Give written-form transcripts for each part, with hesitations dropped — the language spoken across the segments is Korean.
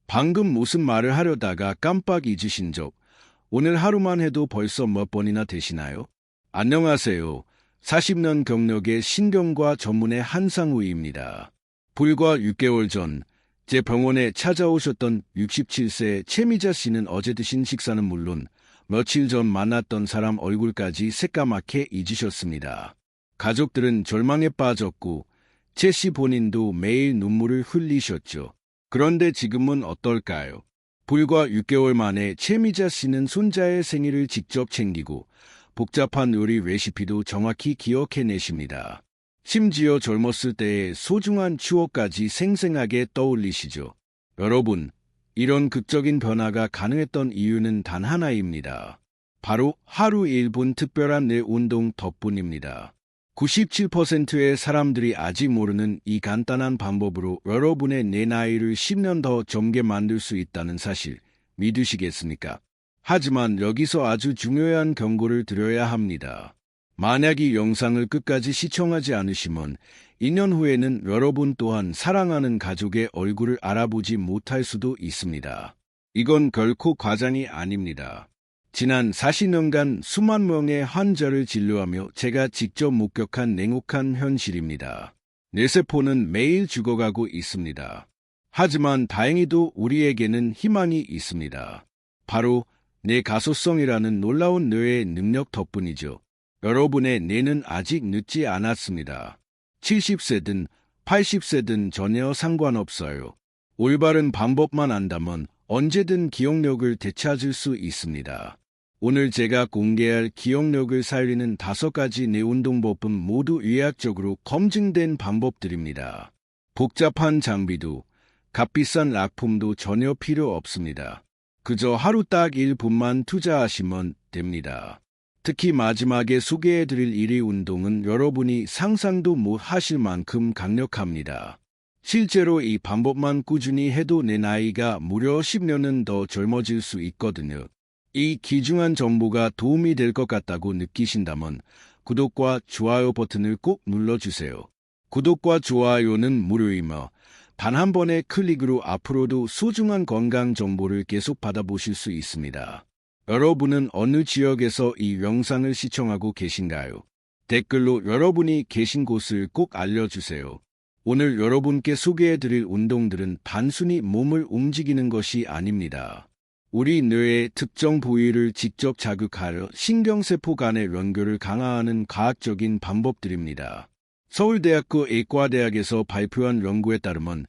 방금 무슨 말을 하려다가 깜빡 잊으신 적 오늘 하루만 해도 벌써 몇 번이나 되시나요? 안녕하세요. 40년 경력의 신경과 전문의 한상우입니다. 불과 6개월 전 제 병원에 찾아오셨던 67세 최미자 씨는 어제 드신 식사는 물론 며칠 전 만났던 사람 얼굴까지 새까맣게 잊으셨습니다. 가족들은 절망에 빠졌고 최 씨 본인도 매일 눈물을 흘리셨죠. 그런데 지금은 어떨까요? 불과 6개월 만에 최미자 씨는 손자의 생일을 직접 챙기고 복잡한 요리 레시피도 정확히 기억해내십니다. 심지어 젊었을 때의 소중한 추억까지 생생하게 떠올리시죠. 여러분, 이런 극적인 변화가 가능했던 이유는 단 하나입니다. 바로 하루 1분 특별한 뇌 운동 덕분입니다. 97%의 사람들이 아직 모르는 이 간단한 방법으로 여러분의 뇌 나이를 10년 더 젊게 만들 수 있다는 사실 믿으시겠습니까? 하지만 여기서 아주 중요한 경고를 드려야 합니다. 만약 이 영상을 끝까지 시청하지 않으시면 2년 후에는 여러분 또한 사랑하는 가족의 얼굴을 알아보지 못할 수도 있습니다. 이건 결코 과장이 아닙니다. 지난 40년간 수만 명의 환자를 진료하며 제가 직접 목격한 냉혹한 현실입니다. 뇌세포는 매일 죽어가고 있습니다. 하지만 다행히도 우리에게는 희망이 있습니다. 바로 뇌가소성이라는 놀라운 뇌의 능력 덕분이죠. 여러분의 뇌는 아직 늦지 않았습니다. 70세든 80세든 전혀 상관없어요. 올바른 방법만 안다면 언제든 기억력을 되찾을 수 있습니다. 오늘 제가 공개할 기억력을 살리는 5가지 뇌운동법은 모두 의학적으로 검증된 방법들입니다. 복잡한 장비도 값비싼 약품도 전혀 필요 없습니다. 그저 하루 딱 1분만 투자하시면 됩니다. 특히 마지막에 소개해드릴 1위 운동은 여러분이 상상도 못 하실 만큼 강력합니다. 실제로 이 방법만 꾸준히 해도 내 나이가 무려 10년은 더 젊어질 수 있거든요. 이 귀중한 정보가 도움이 될 것 같다고 느끼신다면 구독과 좋아요 버튼을 꼭 눌러주세요. 구독과 좋아요는 무료이며 단 한 번의 클릭으로 앞으로도 소중한 건강 정보를 계속 받아보실 수 있습니다. 여러분은 어느 지역에서 이 영상을 시청하고 계신가요? 댓글로 여러분이 계신 곳을 꼭 알려주세요. 오늘 여러분께 소개해드릴 운동들은 단순히 몸을 움직이는 것이 아닙니다. 우리 뇌의 특정 부위를 직접 자극하여 신경세포 간의 연결을 강화하는 과학적인 방법들입니다. 서울대학교 의과대학에서 발표한 연구에 따르면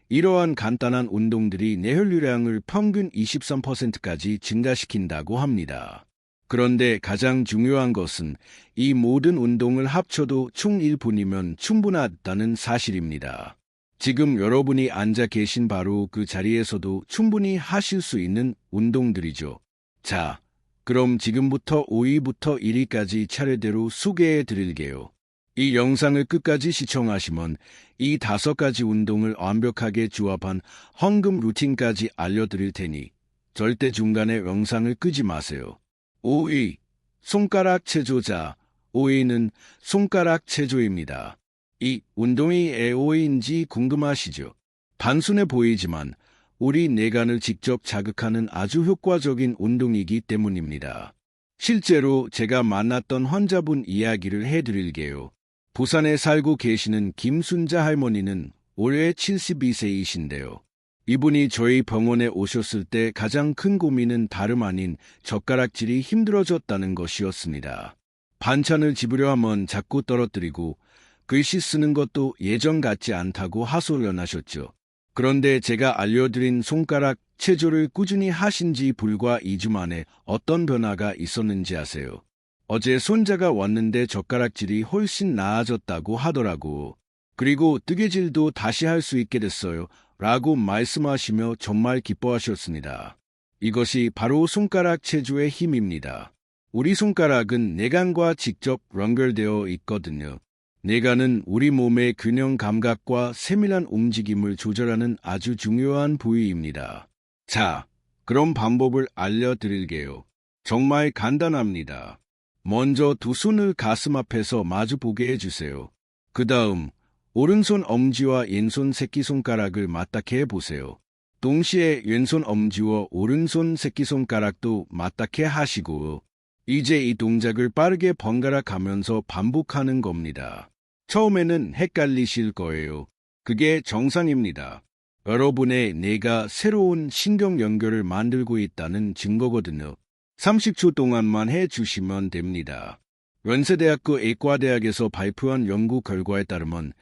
이러한 간단한 운동들이 뇌혈류량을 평균 23%까지 증가시킨다고 합니다. 그런데 가장 중요한 것은 이 모든 운동을 합쳐도 총 1분이면 충분하다는 사실입니다. 지금 여러분이 앉아 계신 바로 그 자리에서도 충분히 하실 수 있는 운동들이죠. 자, 그럼 지금부터 5위부터 1위까지 차례대로 소개해 드릴게요. 이 영상을 끝까지 시청하시면 이 5가지 운동을 완벽하게 조합한 헌금 루틴까지 알려드릴 테니 절대 중간에 영상을 끄지 마세요. 5위, 손가락 체조자. 5위는 손가락 체조입니다. 이 운동이 왜 5위인지 궁금하시죠? 단순해 보이지만 우리 뇌관을 직접 자극하는 아주 효과적인 운동이기 때문입니다. 실제로 제가 만났던 환자분 이야기를 해드릴게요. 부산에 살고 계시는 김순자 할머니는 올해 72세이신데요. 이분이 저희 병원에 오셨을 때 가장 큰 고민은 다름 아닌 젓가락질이 힘들어졌다는 것이었습니다. 반찬을 집으려 하면 자꾸 떨어뜨리고 글씨 쓰는 것도 예전 같지 않다고 하소연하셨죠. 그런데 제가 알려드린 손가락 체조를 꾸준히 하신 지 불과 2주 만에 어떤 변화가 있었는지 아세요? 어제 손자가 왔는데 젓가락질이 훨씬 나아졌다고 하더라고. 그리고 뜨개질도 다시 할 수 있게 됐어요. 라고 말씀하시며 정말 기뻐하셨습니다. 이것이 바로 손가락 체조의 힘입니다. 우리 손가락은 뇌관과 직접 연결되어 있거든요. 뇌관은 우리 몸의 균형 감각과 세밀한 움직임을 조절하는 아주 중요한 부위입니다. 자, 그럼 방법을 알려드릴게요. 정말 간단합니다. 먼저 두 손을 가슴 앞에서 마주 보게 해주세요. 그 다음 오른손 엄지와 왼손 새끼손가락을 맞닿게 해보세요. 동시에 왼손 엄지와 오른손 새끼손가락도 맞닿게 하시고 이제 이 동작을 빠르게 번갈아 가면서 반복하는 겁니다. 처음에는 헷갈리실 거예요. 그게 정상입니다. 여러분의 뇌가 새로운 신경 연결을 만들고 있다는 증거거든요. 30초 동안만 해주시면 됩니다. 연세대학교 의과대학에서 발표한 연구 결과에 따르면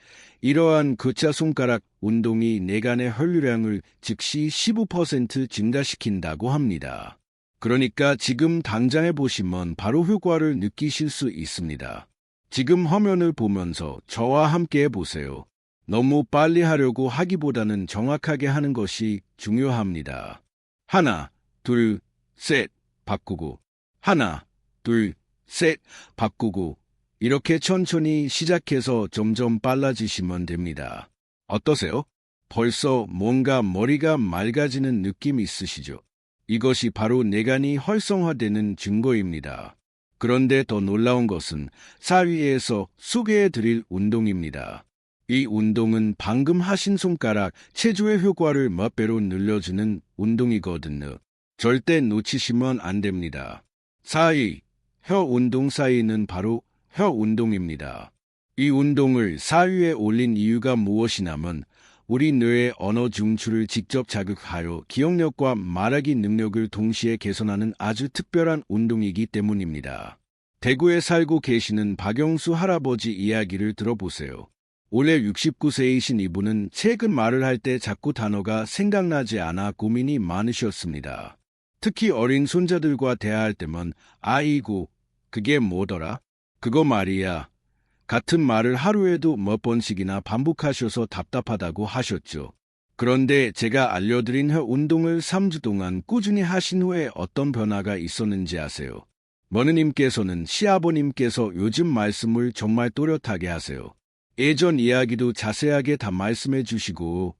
이러한 교차 손가락 운동이 뇌간의 혈류량을 즉시 15% 증가시킨다고 합니다. 그러니까 지금 당장 해보시면 바로 효과를 느끼실 수 있습니다. 지금 화면을 보면서 저와 함께 해보세요. 너무 빨리 하려고 하기보다는 정확하게 하는 것이 중요합니다. 하나, 둘, 셋, 바꾸고. 하나, 둘, 셋, 바꾸고. 이렇게 천천히 시작해서 점점 빨라지시면 됩니다. 어떠세요? 벌써 뭔가 머리가 맑아지는 느낌 있으시죠? 이것이 바로 뇌간이 활성화되는 증거입니다. 그런데 더 놀라운 것은 사위에서 소개해드릴 운동입니다. 이 운동은 방금 하신 손가락 체조의 효과를 몇 배로 늘려주는 운동이거든요. 절대 놓치시면 안 됩니다. 사위, 혀 운동 사이는 바로 혀 운동입니다. 이 운동을 사위에 올린 이유가 무엇이냐면 우리 뇌의 언어 중추를 직접 자극하여 기억력과 말하기 능력을 동시에 개선하는 아주 특별한 운동이기 때문입니다. 대구에 살고 계시는 박영수 할아버지 이야기를 들어보세요. 올해 69세이신 이분은 최근 말을 할 때 자꾸 단어가 생각나지 않아 고민이 많으셨습니다. 특히 어린 손자들과 대화할 때면 아이고, 그게 뭐더라? 그거 말이야. 같은 말을 하루에도 몇 번씩이나 반복하셔서 답답하다고 하셨죠. 그런데 제가 알려드린 혀 운동을 3주 동안 꾸준히 하신 후에 어떤 변화가 있었는지 아세요? 머느님께서는 시아버님께서 요즘 말씀을 정말 또렷하게 하세요. 예전 이야기도 자세하게 다 말씀해 주시고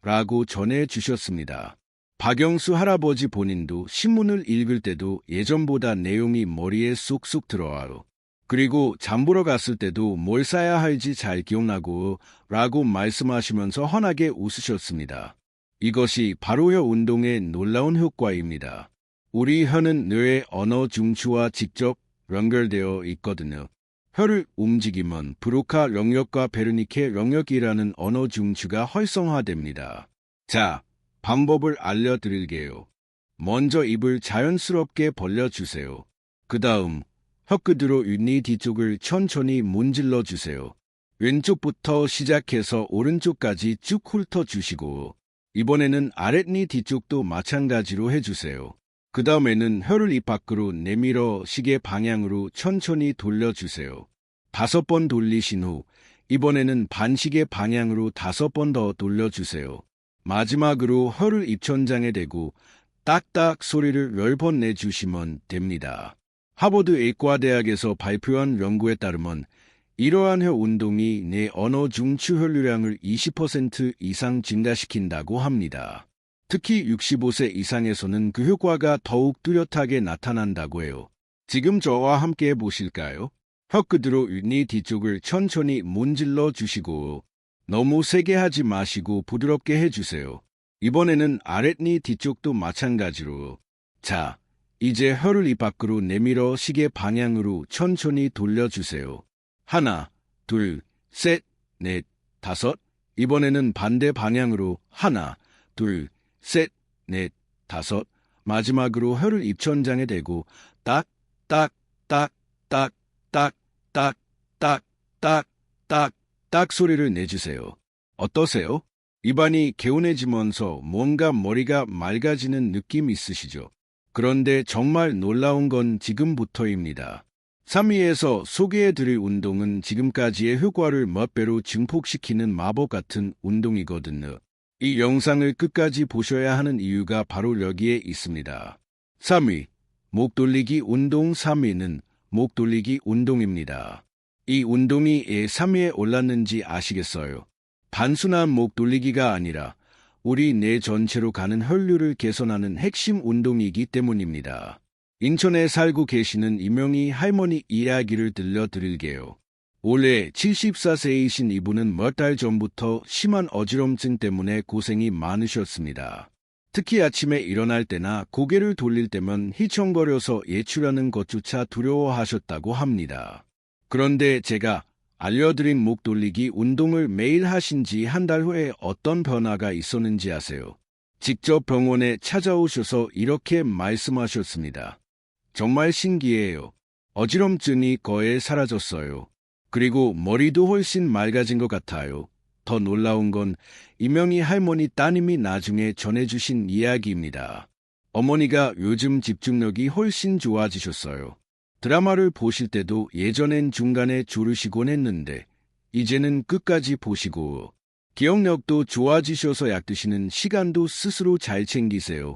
라고 전해 주셨습니다. 박영수 할아버지 본인도 신문을 읽을 때도 예전보다 내용이 머리에 쏙쏙 들어와요. 그리고 잠보러 갔을 때도 뭘 싸야 할지 잘 기억나고 라고 말씀하시면서 환하게 웃으셨습니다. 이것이 바로 혀 운동의 놀라운 효과입니다. 우리 혀는 뇌의 언어 중추와 직접 연결되어 있거든요. 혀를 움직이면 브로카 영역과 베르니케 영역이라는 언어 중추가 활성화됩니다. 자, 방법을 알려드릴게요. 먼저 입을 자연스럽게 벌려주세요. 그 다음 혀끝으로 윗니 뒤쪽을 천천히 문질러 주세요. 왼쪽부터 시작해서 오른쪽까지 쭉 훑어주시고 이번에는 아랫니 뒤쪽도 마찬가지로 해주세요. 그 다음에는 혀를 입 밖으로 내밀어 시계 방향으로 천천히 돌려주세요. 5번 돌리신 후 이번에는 반시계 방향으로 5번 더 돌려주세요. 마지막으로 혀를 입천장에 대고 딱딱 소리를 10번 내주시면 됩니다. 하버드 의과대학에서 발표한 연구에 따르면 이러한 혀 운동이 내 언어 중추 혈류량을 20% 이상 증가시킨다고 합니다. 특히 65세 이상에서는 그 효과가 더욱 뚜렷하게 나타난다고 해요. 지금 저와 함께 해보실까요? 혀끝으로 윗니 뒤쪽을 천천히 문질러 주시고 너무 세게 하지 마시고 부드럽게 해주세요. 이번에는 아랫니 뒤쪽도 마찬가지로. 자, 이제 혀를 입 밖으로 내밀어 시계 방향으로 천천히 돌려주세요. 하나, 둘, 셋, 넷, 다섯. 이번에는 반대 방향으로 하나, 둘, 셋, 넷, 다섯. 마지막으로 혀를 입천장에 대고 딱, 딱, 딱, 딱, 딱, 딱, 딱, 딱, 딱, 딱 소리를 내주세요. 어떠세요? 입안이 개운해지면서 뭔가 머리가 맑아지는 느낌 있으시죠? 그런데 정말 놀라운 건 지금부터입니다. 3위에서 소개해드릴 운동은 지금까지의 효과를 몇 배로 증폭시키는 마법 같은 운동이거든요. 이 영상을 끝까지 보셔야 하는 이유가 바로 여기에 있습니다. 3위, 목 돌리기 운동. 3위는 목 돌리기 운동입니다. 이 운동이 왜 3위에 올랐는지 아시겠어요? 단순한 목 돌리기가 아니라 우리 뇌 전체로 가는 혈류를 개선하는 핵심 운동이기 때문입니다. 인천에 살고 계시는 이명희 할머니 이야기를 들려드릴게요. 올해 74세이신 이분은 몇 달 전부터 심한 어지럼증 때문에 고생이 많으셨습니다. 특히 아침에 일어날 때나 고개를 돌릴 때면 휘청거려서 외출하는 것조차 두려워하셨다고 합니다. 그런데 제가 알려드린 목 돌리기 운동을 매일 하신 지 한 달 후에 어떤 변화가 있었는지 아세요? 직접 병원에 찾아오셔서 이렇게 말씀하셨습니다. 정말 신기해요. 어지럼증이 거의 사라졌어요. 그리고 머리도 훨씬 맑아진 것 같아요. 더 놀라운 건 이명희 할머니 따님이 나중에 전해주신 이야기입니다. 어머니가 요즘 집중력이 훨씬 좋아지셨어요. 드라마를 보실 때도 예전엔 중간에 줄으시곤 했는데 이제는 끝까지 보시고 기억력도 좋아지셔서 약 드시는 시간도 스스로 잘 챙기세요.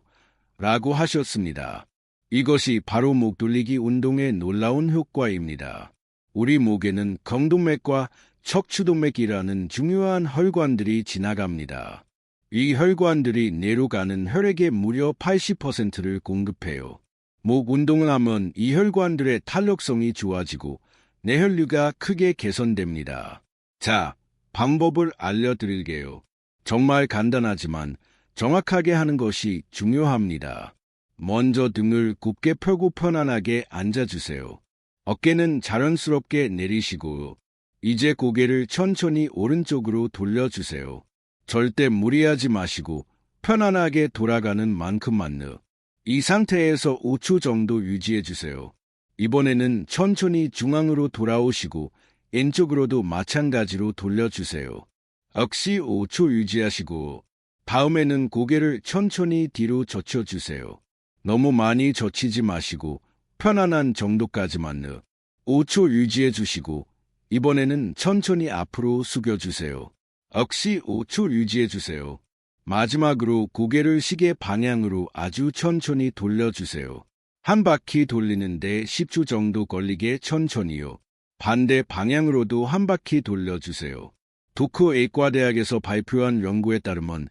라고 하셨습니다. 이것이 바로 목 돌리기 운동의 놀라운 효과입니다. 우리 목에는 경동맥과 척추동맥이라는 중요한 혈관들이 지나갑니다. 이 혈관들이 뇌로 가는 혈액의 무려 80%를 공급해요. 목 운동을 하면 이 혈관들의 탄력성이 좋아지고 뇌혈류가 크게 개선됩니다. 자, 방법을 알려드릴게요. 정말 간단하지만 정확하게 하는 것이 중요합니다. 먼저 등을 굽게 펴고 편안하게 앉아주세요. 어깨는 자연스럽게 내리시고 이제 고개를 천천히 오른쪽으로 돌려주세요. 절대 무리하지 마시고 편안하게 돌아가는 만큼만 이 상태에서 5초 정도 유지해주세요. 이번에는 천천히 중앙으로 돌아오시고 왼쪽으로도 마찬가지로 돌려주세요. 역시 5초 유지하시고 다음에는 고개를 천천히 뒤로 젖혀주세요. 너무 많이 젖히지 마시고 편안한 정도까지만 5초 유지해주시고 이번에는 천천히 앞으로 숙여주세요. 역시 5초 유지해주세요. 마지막으로 고개를 시계 방향으로 아주 천천히 돌려주세요. 한 바퀴 돌리는데 10초 정도 걸리게 천천히요. 반대 방향으로도 한 바퀴 돌려주세요. 도쿄의과대학에서 발표한 연구에 따르면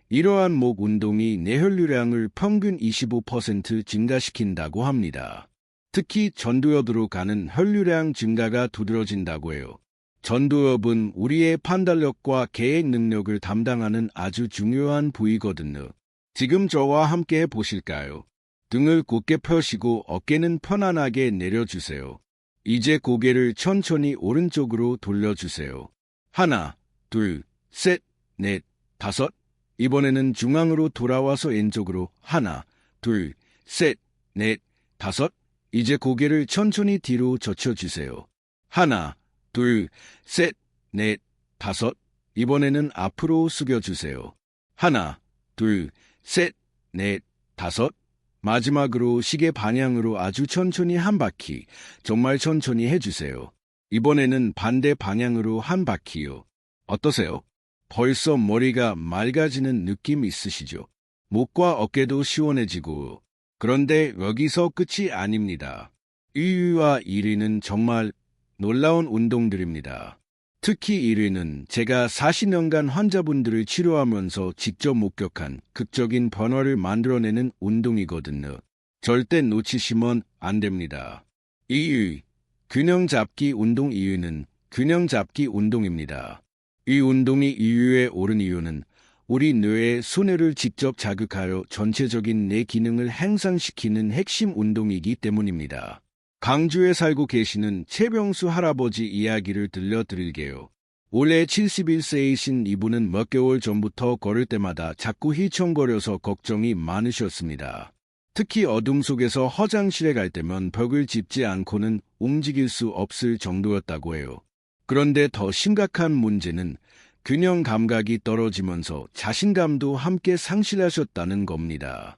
이러한 목 운동이 뇌혈류량을 평균 25% 증가시킨다고 합니다. 특히 전두엽으로 가는 혈류량 증가가 두드러진다고 해요. 전두엽은 우리의 판단력과 계획 능력을 담당하는 아주 중요한 부위거든요. 지금 저와 함께 해보실까요? 등을 곧게 펴시고 어깨는 편안하게 내려주세요. 이제 고개를 천천히 오른쪽으로 돌려주세요. 하나, 둘, 셋, 넷, 다섯. 이번에는 중앙으로 돌아와서 왼쪽으로 하나, 둘, 셋, 넷, 다섯. 이제 고개를 천천히 뒤로 젖혀주세요. 하나, 둘, 셋, 넷, 다섯. 이번에는 앞으로 숙여주세요. 하나, 둘, 셋, 넷, 다섯. 마지막으로 시계 방향으로 아주 천천히 한 바퀴, 정말 천천히 해주세요. 이번에는 반대 방향으로 한 바퀴요. 어떠세요? 벌써 머리가 맑아지는 느낌 있으시죠? 목과 어깨도 시원해지고. 그런데 여기서 끝이 아닙니다. 1위와 1위는 정말 놀라운 운동들입니다. 특히 1위는 제가 40년간 환자분들을 치료하면서 직접 목격한 극적인 변화를 만들어내는 운동이거든요. 절대 놓치시면 안 됩니다. 2위, 균형 잡기 운동 2위는 균형 잡기 운동입니다. 이 운동이 2위에 오른 이유는 우리 뇌의 순회를 직접 자극하여 전체적인 뇌 기능을 향상시키는 핵심 운동이기 때문입니다. 강주에 살고 계시는 최병수 할아버지 이야기를 들려드릴게요. 올해 71세이신 이분은 몇 개월 전부터 걸을 때마다 자꾸 휘청거려서 걱정이 많으셨습니다. 특히 어둠 속에서 화장실에 갈 때면 벽을 짚지 않고는 움직일 수 없을 정도였다고 해요. 그런데 더 심각한 문제는 균형 감각이 떨어지면서 자신감도 함께 상실하셨다는 겁니다.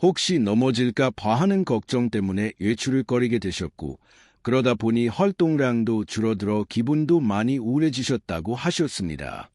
혹시 넘어질까 봐 하는 걱정 때문에 외출을 꺼리게 되셨고 그러다 보니 활동량도 줄어들어 기분도 많이 우울해지셨다고 하셨습니다.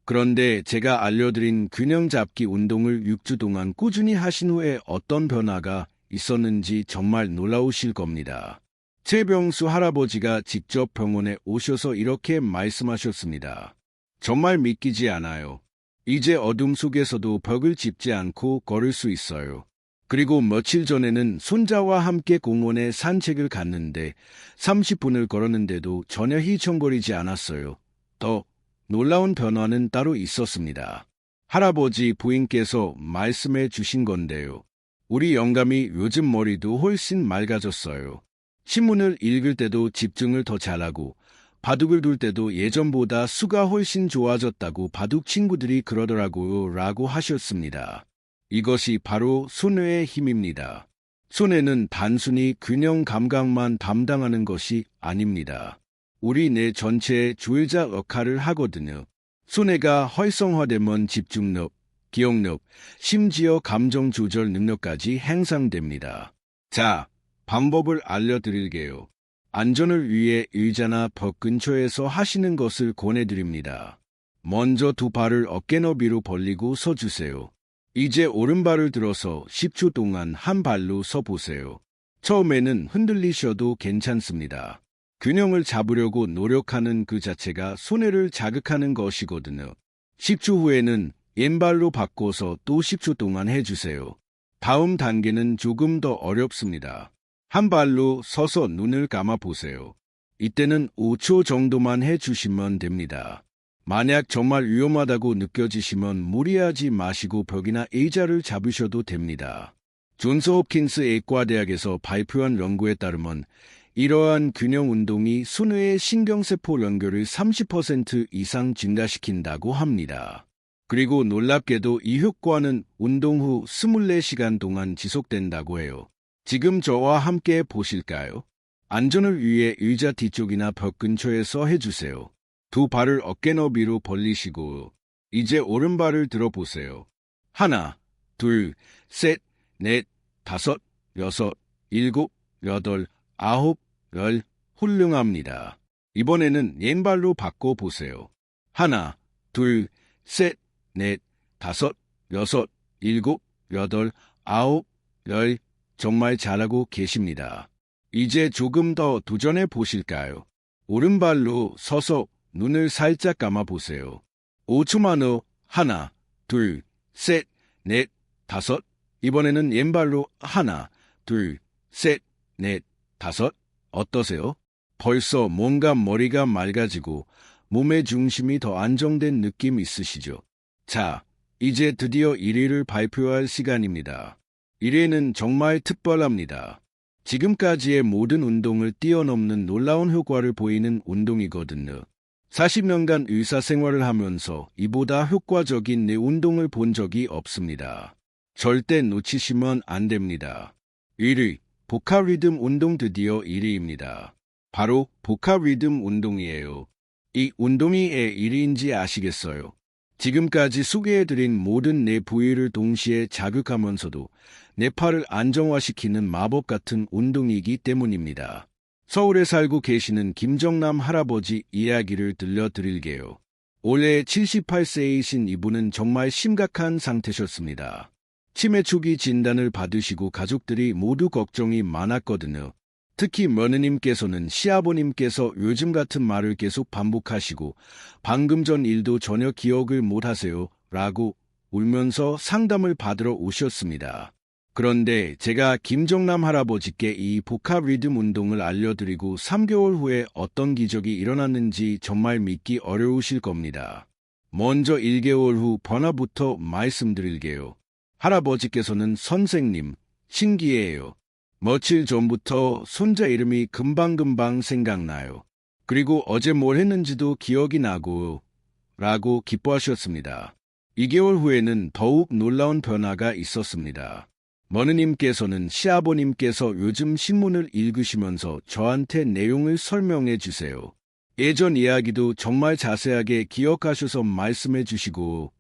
그런데 제가 알려드린 균형 잡기 운동을 6주 동안 꾸준히 하신 후에 어떤 변화가 있었는지 정말 놀라우실 겁니다. 최병수 할아버지가 직접 병원에 오셔서 이렇게 말씀하셨습니다. 정말 믿기지 않아요. 이제 어둠 속에서도 벽을 짚지 않고 걸을 수 있어요. 그리고 며칠 전에는 손자와 함께 공원에 산책을 갔는데 30분을 걸었는데도 전혀 휘청거리지 않았어요. 더 놀라운 변화는 따로 있었습니다. 할아버지 부인께서 말씀해 주신 건데요. 우리 영감이 요즘 머리도 훨씬 맑아졌어요. 신문을 읽을 때도 집중을 더 잘하고 바둑을 둘 때도 예전보다 수가 훨씬 좋아졌다고 바둑 친구들이 그러더라고요. 라고 하셨습니다. 이것이 바로 손해의 힘입니다. 손해는 단순히 균형 감각만 담당하는 것이 아닙니다. 우리 뇌 전체의 조율자 역할을 하거든요. 손해가 활성화되면 집중력, 기억력, 심지어 감정 조절 능력까지 향상됩니다. 자, 방법을 알려드릴게요. 안전을 위해 의자나 벽 근처에서 하시는 것을 권해드립니다. 먼저 두 발을 어깨 너비로 벌리고 서주세요. 이제 오른발을 들어서 10초 동안 한 발로 서보세요. 처음에는 흔들리셔도 괜찮습니다. 균형을 잡으려고 노력하는 그 자체가 손해를 자극하는 것이거든요. 10초 후에는 왼발로 바꿔서 또 10초 동안 해주세요. 다음 단계는 조금 더 어렵습니다. 한 발로 서서 눈을 감아보세요. 이때는 5초 정도만 해주시면 됩니다. 만약 정말 위험하다고 느껴지시면 무리하지 마시고 벽이나 의자를 잡으셔도 됩니다. 존스 홉킨스 의과대학에서 발표한 연구에 따르면 이러한 균형 운동이 손해의 신경세포 연결을 30% 이상 증가시킨다고 합니다. 그리고 놀랍게도 이 효과는 운동 후 24시간 동안 지속된다고 해요. 지금 저와 함께 보실까요? 안전을 위해 의자 뒤쪽이나 벽 근처에서 해주세요. 두 발을 어깨 너비로 벌리시고 이제 오른발을 들어보세요. 하나, 둘, 셋, 넷, 다섯, 여섯, 일곱, 여덟, 아홉, 열. 훌륭합니다. 이번에는 왼발로 바꿔보세요. 하나, 둘, 셋, 넷, 다섯, 여섯, 일곱, 여덟, 아홉, 열. 정말 잘하고 계십니다. 이제 조금 더 도전해 보실까요? 오른발로 서서 눈을 살짝 감아보세요. 5초만 후 하나, 둘, 셋, 넷, 다섯. 이번에는 왼발로 하나, 둘, 셋, 넷, 다섯. 어떠세요? 벌써 뭔가 머리가 맑아지고 몸의 중심이 더 안정된 느낌 있으시죠? 자, 이제 드디어 1위를 발표할 시간입니다. 1위는 정말 특별합니다. 지금까지의 모든 운동을 뛰어넘는 놀라운 효과를 보이는 운동이거든요. 40년간 의사 생활을 하면서 이보다 효과적인 뇌 운동을 본 적이 없습니다. 절대 놓치시면 안 됩니다. 1위, 복합 리듬 운동 드디어 1위입니다. 바로 복합 리듬 운동이에요. 이 운동이 왜 1위인지 아시겠어요? 지금까지 소개해드린 모든 뇌 부위를 동시에 자극하면서도 뇌파를 안정화시키는 마법 같은 운동이기 때문입니다. 서울에 살고 계시는 김정남 할아버지 이야기를 들려드릴게요. 올해 78세이신 이분은 정말 심각한 상태셨습니다. 치매 초기 진단을 받으시고 가족들이 모두 걱정이 많았거든요. 특히 며느님께서는 시아버님께서 요즘 같은 말을 계속 반복하시고 방금 전 일도 전혀 기억을 못하세요 라고 울면서 상담을 받으러 오셨습니다. 그런데 제가 김정남 할아버지께 이 복합 리듬 운동을 알려드리고 3개월 후에 어떤 기적이 일어났는지 정말 믿기 어려우실 겁니다. 먼저 1개월 후 변화부터 말씀드릴게요. 할아버지께서는 선생님, 신기해요. 며칠 전부터 손자 이름이 금방금방 생각나요. 그리고 어제 뭘 했는지도 기억이 나고 라고 기뻐하셨습니다. 2개월 후에는 더욱 놀라운 변화가 있었습니다. 며느님께서는 시아버님께서 요즘 신문을 읽으시면서 저한테 내용을 설명해 주세요. 예전 이야기도 정말 자세하게 기억하셔서 말씀해 주시고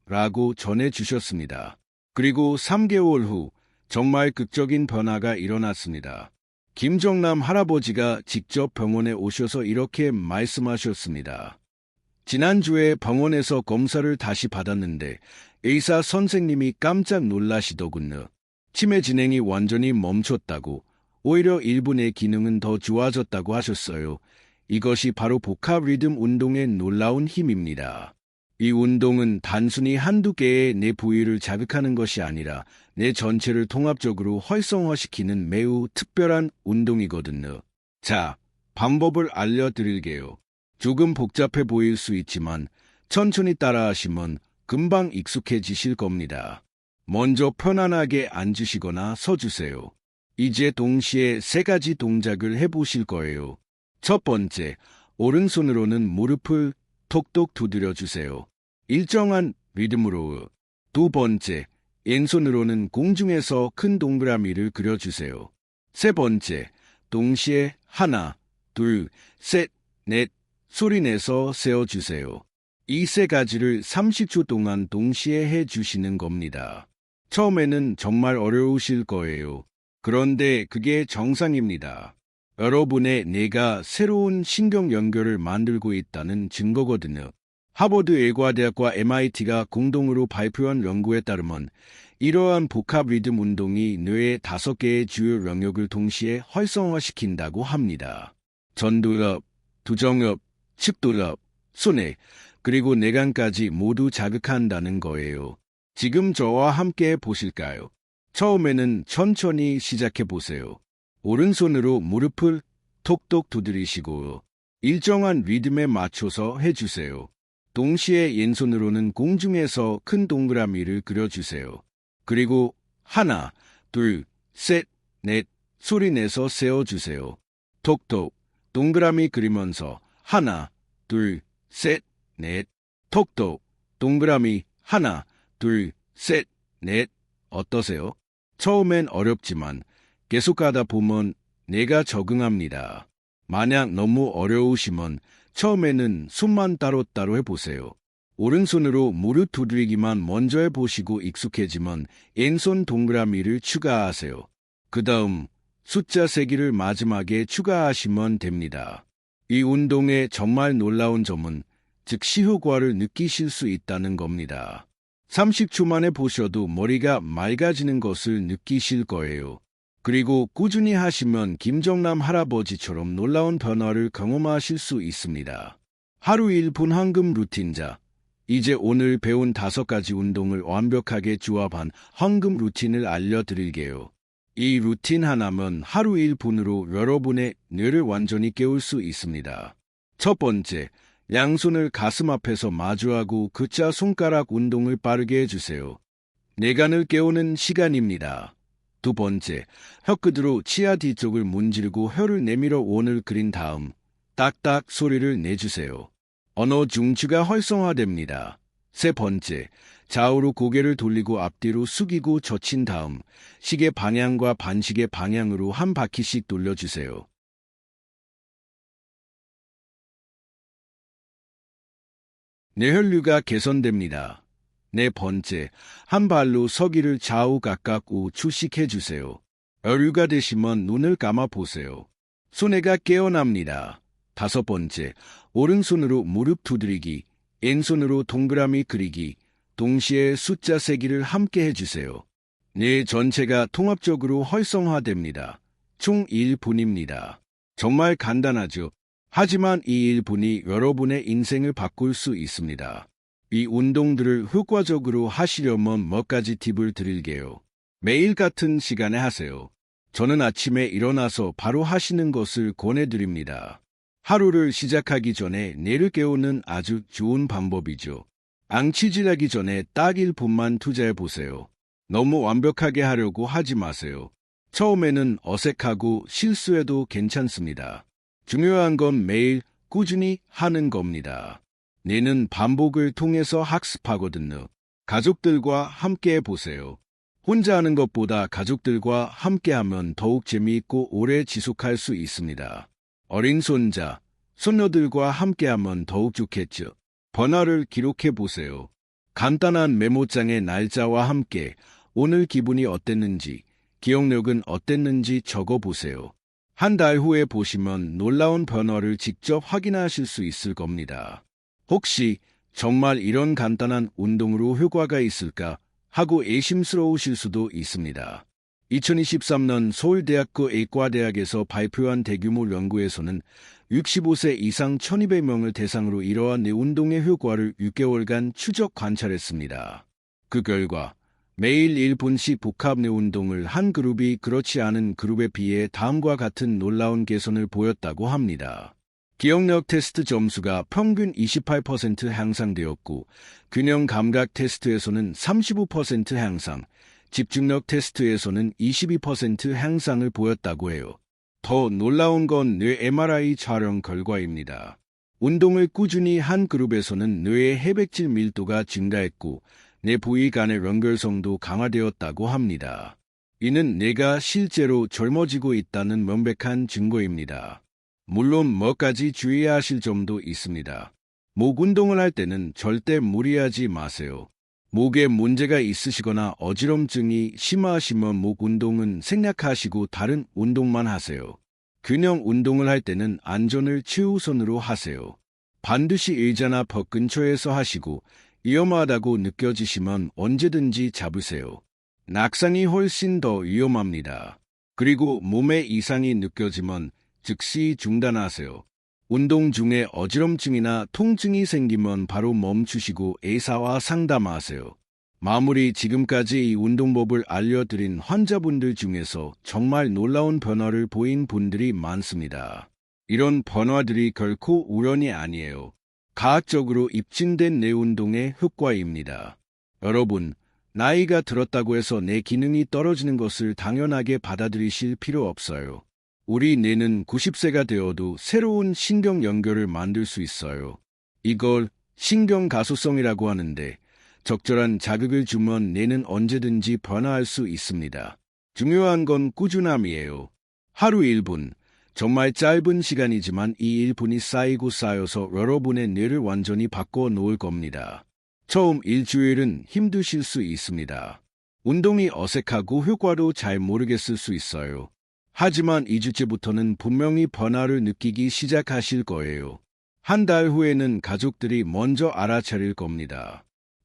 라고 전해 주셨습니다. 그리고 3개월 후 정말 극적인 변화가 일어났습니다. 김정남 할아버지가 직접 병원에 오셔서 이렇게 말씀하셨습니다. 지난주에 병원에서 검사를 다시 받았는데 의사 선생님이 깜짝 놀라시더군요. 치매 진행이 완전히 멈췄다고, 오히려 일부 뇌 기능은 더 좋아졌다고 하셨어요. 이것이 바로 복합 리듬 운동의 놀라운 힘입니다. 이 운동은 단순히 한두 개의 뇌 부위를 자극하는 것이 아니라 뇌 전체를 통합적으로 활성화시키는 매우 특별한 운동이거든요. 자, 방법을 알려드릴게요. 조금 복잡해 보일 수 있지만 천천히 따라하시면 금방 익숙해지실 겁니다. 먼저 편안하게 앉으시거나 서주세요. 이제 동시에 3가지 동작을 해보실 거예요. 첫 번째, 오른손으로는 무릎을 톡톡 두드려 주세요. 일정한 리듬으로. 두 번째, 왼손으로는 공중에서 큰 동그라미를 그려주세요. 세 번째, 동시에 하나, 둘, 셋, 넷 소리내서 세어주세요. 이 3가지를 30초 동안 동시에 해주시는 겁니다. 처음에는 정말 어려우실 거예요. 그런데 그게 정상입니다. 여러분의 뇌가 새로운 신경 연결을 만들고 있다는 증거거든요. 하버드 의과대학과 MIT가 공동으로 발표한 연구에 따르면 이러한 복합 리듬 운동이 뇌의 5개의 주요 영역을 동시에 활성화시킨다고 합니다. 전두엽, 두정엽, 측두엽, 손해, 그리고 뇌관까지 모두 자극한다는 거예요. 지금 저와 함께 보실까요? 처음에는 천천히 시작해 보세요. 오른손으로 무릎을 톡톡 두드리시고 일정한 리듬에 맞춰서 해주세요. 동시에 왼손으로는 공중에서 큰 동그라미를 그려주세요. 그리고 하나, 둘, 셋, 넷 소리내서 세어주세요. 톡톡 동그라미 그리면서 하나, 둘, 셋, 넷 톡톡 동그라미 하나, 둘, 셋, 넷 어떠세요? 처음엔 어렵지만 계속하다 보면 뇌가 적응합니다. 만약 너무 어려우시면 처음에는 손만 따로따로 해보세요. 오른손으로 무릎 두드리기만 먼저 해보시고 익숙해지면 왼손 동그라미를 추가하세요. 그 다음 숫자 3개를 마지막에 추가하시면 됩니다. 이 운동의 정말 놀라운 점은 즉시 효과를 느끼실 수 있다는 겁니다. 30초 만에 보셔도 머리가 맑아지는 것을 느끼실 거예요. 그리고 꾸준히 하시면 김정남 할아버지처럼 놀라운 변화를 경험하실 수 있습니다. 하루 1분 황금 루틴자. 이제 오늘 배운 5가지 운동을 완벽하게 조합한 황금 루틴을 알려드릴게요. 이 루틴 하나면 하루 1분으로 여러분의 뇌를 완전히 깨울 수 있습니다. 첫 번째, 양손을 가슴 앞에서 마주하고 그자 손가락 운동을 빠르게 해주세요. 뇌관을 깨우는 시간입니다. 두 번째, 혀끝으로 치아 뒤쪽을 문지르고 혀를 내밀어 원을 그린 다음 딱딱 소리를 내주세요. 언어 중추가 활성화됩니다. 세 번째, 좌우로 고개를 돌리고 앞뒤로 숙이고 젖힌 다음 시계 방향과 반시계 방향으로 한 바퀴씩 돌려주세요. 뇌혈류가 개선됩니다. 네 번째, 한 발로 서기를 좌우 각각 우측씩 해주세요. 여유가 되시면 눈을 감아 보세요. 손해가 깨어납니다. 다섯 번째, 오른손으로 무릎 두드리기, 왼손으로 동그라미 그리기, 동시에 숫자 3개를 함께 해주세요. 뇌 전체가 통합적으로 활성화됩니다. 총 1분입니다. 정말 간단하죠? 하지만 이 1분이 여러분의 인생을 바꿀 수 있습니다. 이 운동들을 효과적으로 하시려면 몇 가지 팁을 드릴게요. 매일 같은 시간에 하세요. 저는 아침에 일어나서 바로 하시는 것을 권해드립니다. 하루를 시작하기 전에 뇌를 깨우는 아주 좋은 방법이죠. 앙치질하기 전에 딱 1분만 투자해보세요. 너무 완벽하게 하려고 하지 마세요. 처음에는 어색하고 실수해도 괜찮습니다. 중요한 건 매일 꾸준히 하는 겁니다. 뇌는 반복을 통해서 학습하거든요. 가족들과 함께 해보세요. 혼자 하는 것보다 가족들과 함께하면 더욱 재미있고 오래 지속할 수 있습니다. 어린 손자, 손녀들과 함께하면 더욱 좋겠죠. 변화를 기록해보세요. 간단한 메모장에 날짜와 함께 오늘 기분이 어땠는지, 기억력은 어땠는지 적어보세요. 한 달 후에 보시면 놀라운 변화를 직접 확인하실 수 있을 겁니다. 혹시 정말 이런 간단한 운동으로 효과가 있을까 하고 의심스러우실 수도 있습니다. 2023년 서울대학교 의과대학에서 발표한 대규모 연구에서는 65세 이상 1200명을 대상으로 이러한 뇌 운동의 효과를 6개월간 추적 관찰했습니다. 그 결과 매일 1분씩 복합 뇌 운동을 한 그룹이 그렇지 않은 그룹에 비해 다음과 같은 놀라운 개선을 보였다고 합니다. 기억력 테스트 점수가 평균 28% 향상되었고, 균형 감각 테스트에서는 35% 향상, 집중력 테스트에서는 22% 향상을 보였다고 해요. 더 놀라운 건 뇌 MRI 촬영 결과입니다. 운동을 꾸준히 한 그룹에서는 뇌의 해백질 밀도가 증가했고, 뇌 부위 간의 연결성도 강화되었다고 합니다. 이는 뇌가 실제로 젊어지고 있다는 명백한 증거입니다. 물론 몇 가지 주의해야 하실 점도 있습니다. 목 운동을 할 때는 절대 무리하지 마세요. 목에 문제가 있으시거나 어지럼증이 심하시면 목 운동은 생략하시고 다른 운동만 하세요. 균형 운동을 할 때는 안전을 최우선으로 하세요. 반드시 의자나 벽 근처에서 하시고 위험하다고 느껴지시면 언제든지 잡으세요. 낙상이 훨씬 더 위험합니다. 그리고 몸에 이상이 느껴지면 즉시 중단하세요. 운동 중에 어지럼증이나 통증이 생기면 바로 멈추시고 의사와 상담하세요. 마무리 지금까지 이 운동법을 알려드린 환자분들 중에서 정말 놀라운 변화를 보인 분들이 많습니다. 이런 변화들이 결코 우연이 아니에요. 과학적으로 입증된 뇌 운동의 효과입니다. 여러분, 나이가 들었다고 해서 뇌 기능이 떨어지는 것을 당연하게 받아들이실 필요 없어요. 우리 뇌는 90세가 되어도 새로운 신경 연결을 만들 수 있어요. 이걸 신경 가소성이라고 하는데 적절한 자극을 주면 뇌는 언제든지 변화할 수 있습니다. 중요한 건 꾸준함이에요. 하루 1분, 정말 짧은 시간이지만 이 1분이 쌓이고 쌓여서 여러분의 뇌를 완전히 바꿔 놓을 겁니다. 처음 일주일은 힘드실 수 있습니다. 운동이 어색하고 효과도 잘 모르겠을 수 있어요. 하지만 2주째부터는 분명히 변화를 느끼기 시작하실 거예요. 한 달 후에는 가족들이 먼저 알아차릴 겁니다.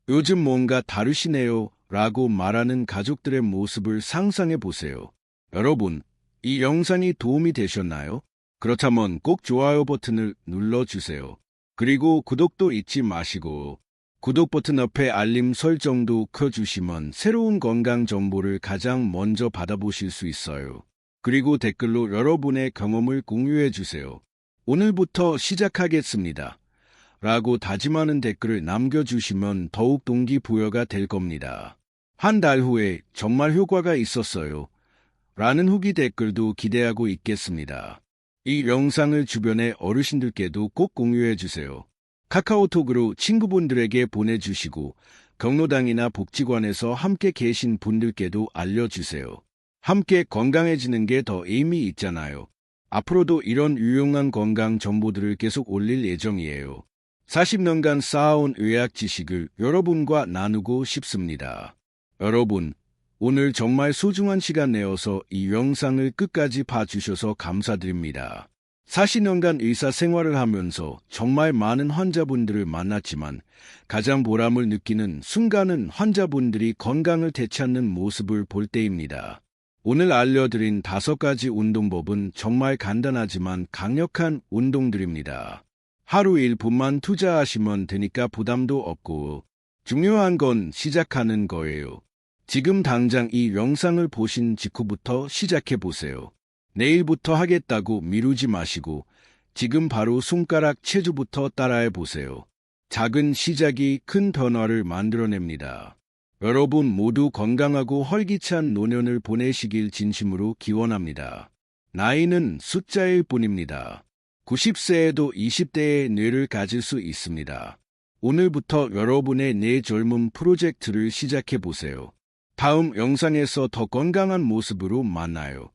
요즘 뭔가 다르시네요 라고 말하는 가족들의 모습을 상상해 보세요. 여러분, 이 영상이 도움이 되셨나요? 그렇다면 꼭 좋아요 버튼을 눌러주세요. 그리고 구독도 잊지 마시고 구독 버튼 옆에 알림 설정도 켜주시면 새로운 건강 정보를 가장 먼저 받아보실 수 있어요. 그리고 댓글로 여러분의 경험을 공유해 주세요. 오늘부터 시작하겠습니다. 라고 다짐하는 댓글을 남겨주시면 더욱 동기부여가 될 겁니다. 한 달 후에 정말 효과가 있었어요. 라는 후기 댓글도 기대하고 있겠습니다. 이 영상을 주변의 어르신들께도 꼭 공유해 주세요. 카카오톡으로 친구분들에게 보내주시고 경로당이나 복지관에서 함께 계신 분들께도 알려주세요. 함께 건강해지는 게 더 의미 있잖아요. 앞으로도 이런 유용한 건강 정보들을 계속 올릴 예정이에요. 40년간 쌓아온 의학 지식을 여러분과 나누고 싶습니다. 여러분, 오늘 정말 소중한 시간 내어서 이 영상을 끝까지 봐주셔서 감사드립니다. 40년간 의사 생활을 하면서 정말 많은 환자분들을 만났지만 가장 보람을 느끼는 순간은 환자분들이 건강을 되찾는 모습을 볼 때입니다. 오늘 알려드린 5가지 운동법은 정말 간단하지만 강력한 운동들입니다. 하루 1분만 투자하시면 되니까 부담도 없고 중요한 건 시작하는 거예요. 지금 당장 이 영상을 보신 직후부터 시작해보세요. 내일부터 하겠다고 미루지 마시고 지금 바로 손가락 체조부터 따라해보세요. 작은 시작이 큰 변화를 만들어냅니다. 여러분 모두 건강하고 활기찬 노년을 보내시길 진심으로 기원합니다. 나이는 숫자일 뿐입니다. 90세에도 20대의 뇌를 가질 수 있습니다. 오늘부터 여러분의 뇌 젊음 프로젝트를 시작해보세요. 다음 영상에서 더 건강한 모습으로 만나요.